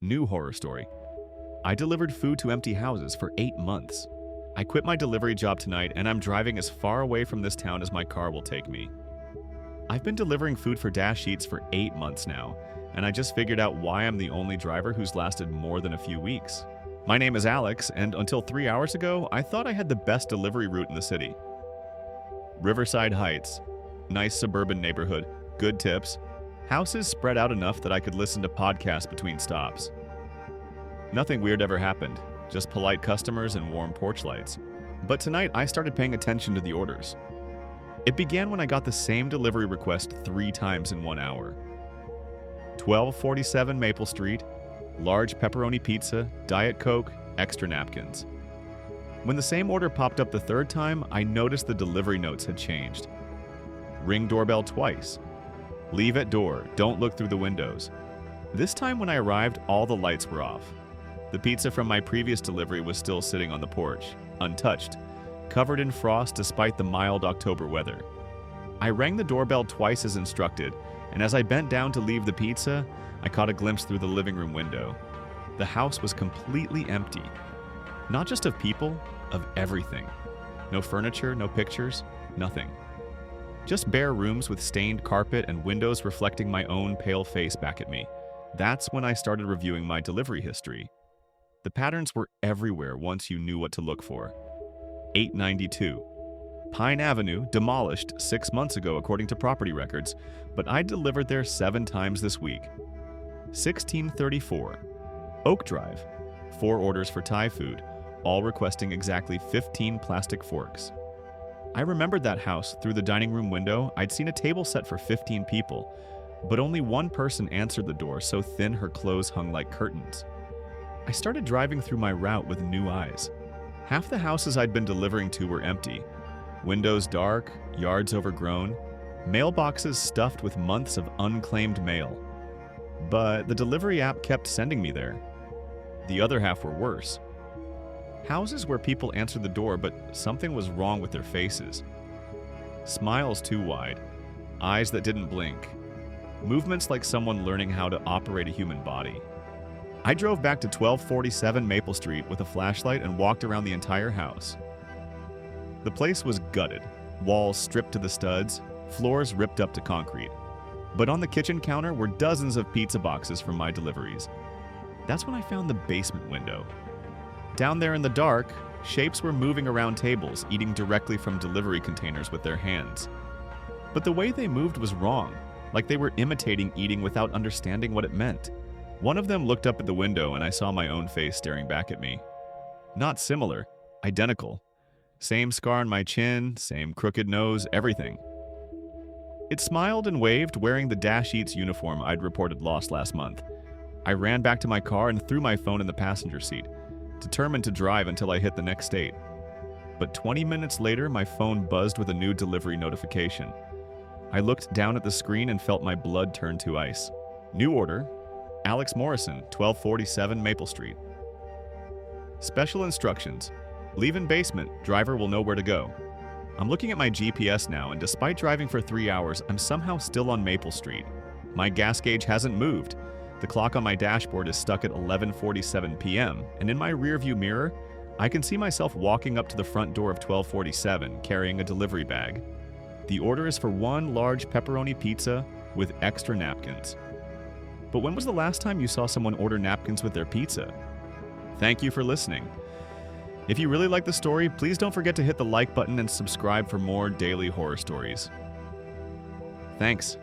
New horror story. I delivered food to empty houses for 8 months. I quit my delivery job tonight and I'm driving as far away from this town as my car will take me. I've been delivering food for Dash Eats for 8 months now, and I just figured out why I'm the only driver who's lasted more than a few weeks. My name is Alex, and until 3 hours ago, I thought I had the best delivery route in the city. Riverside Heights. Nice suburban neighborhood, good tips. Houses spread out enough that I could listen to podcasts between stops. Nothing weird ever happened, just polite customers and warm porch lights. But tonight I started paying attention to the orders. It began when I got the same delivery request 3 times in 1 hour. 1247 Maple Street, large pepperoni pizza, Diet Coke, extra napkins. When the same order popped up the 3rd time, I noticed the delivery notes had changed. Ring doorbell twice. Leave at door, don't look through the windows. This time when I arrived, all the lights were off. The pizza from my previous delivery was still sitting on the porch, untouched, covered in frost despite the mild October weather. I rang the doorbell twice as instructed, and as I bent down to leave the pizza, I caught a glimpse through the living room window. The house was completely empty. Not just of people, of everything. No furniture, no pictures, nothing. Just bare rooms with stained carpet and windows reflecting my own pale face back at me. That's when I started reviewing my delivery history. The patterns were everywhere once you knew what to look for. 892. Pine Avenue, demolished 6 months ago according to property records, but I delivered there 7 times this week. 1634. Oak Drive. 4 orders for Thai food, all requesting exactly 15 plastic forks. I remembered that house. Through the dining room window, I'd seen a table set for 15 people, but only one person answered the door, so thin her clothes hung like curtains. I started driving through my route with new eyes. Half the houses I'd been delivering to were empty. Windows dark, yards overgrown, mailboxes stuffed with months of unclaimed mail. But the delivery app kept sending me there. The other half were worse. Houses where people answered the door, but something was wrong with their faces. Smiles too wide, eyes that didn't blink, movements like someone learning how to operate a human body. I drove back to 1247 Maple Street with a flashlight and walked around the entire house. The place was gutted, walls stripped to the studs, floors ripped up to concrete. But on the kitchen counter were dozens of pizza boxes from my deliveries. That's when I found the basement window. Down there in the dark, shapes were moving around tables, eating directly from delivery containers with their hands. But the way they moved was wrong, like they were imitating eating without understanding what it meant. One of them looked up at the window and I saw my own face staring back at me. Not similar, identical. Same scar on my chin, same crooked nose, everything. It smiled and waved, wearing the Dash Eats uniform I'd reported lost last month. I ran back to my car and threw my phone in the passenger seat, determined to drive until I hit the next state. But 20 minutes later, my phone buzzed with a new delivery notification. I looked down at the screen and felt my blood turn to ice. New order, Alex Morrison, 1247 Maple Street. Special instructions. Leave in basement, driver will know where to go. I'm looking at my GPS now, and despite driving for 3 hours, I'm somehow still on Maple Street. My gas gauge hasn't moved. The clock on my dashboard is stuck at 11:47 p.m., and in my rearview mirror, I can see myself walking up to the front door of 1247, carrying a delivery bag. The order is for 1 large pepperoni pizza with extra napkins. But when was the last time you saw someone order napkins with their pizza? Thank you for listening. If you really like the story, please don't forget to hit the like button and subscribe for more daily horror stories. Thanks.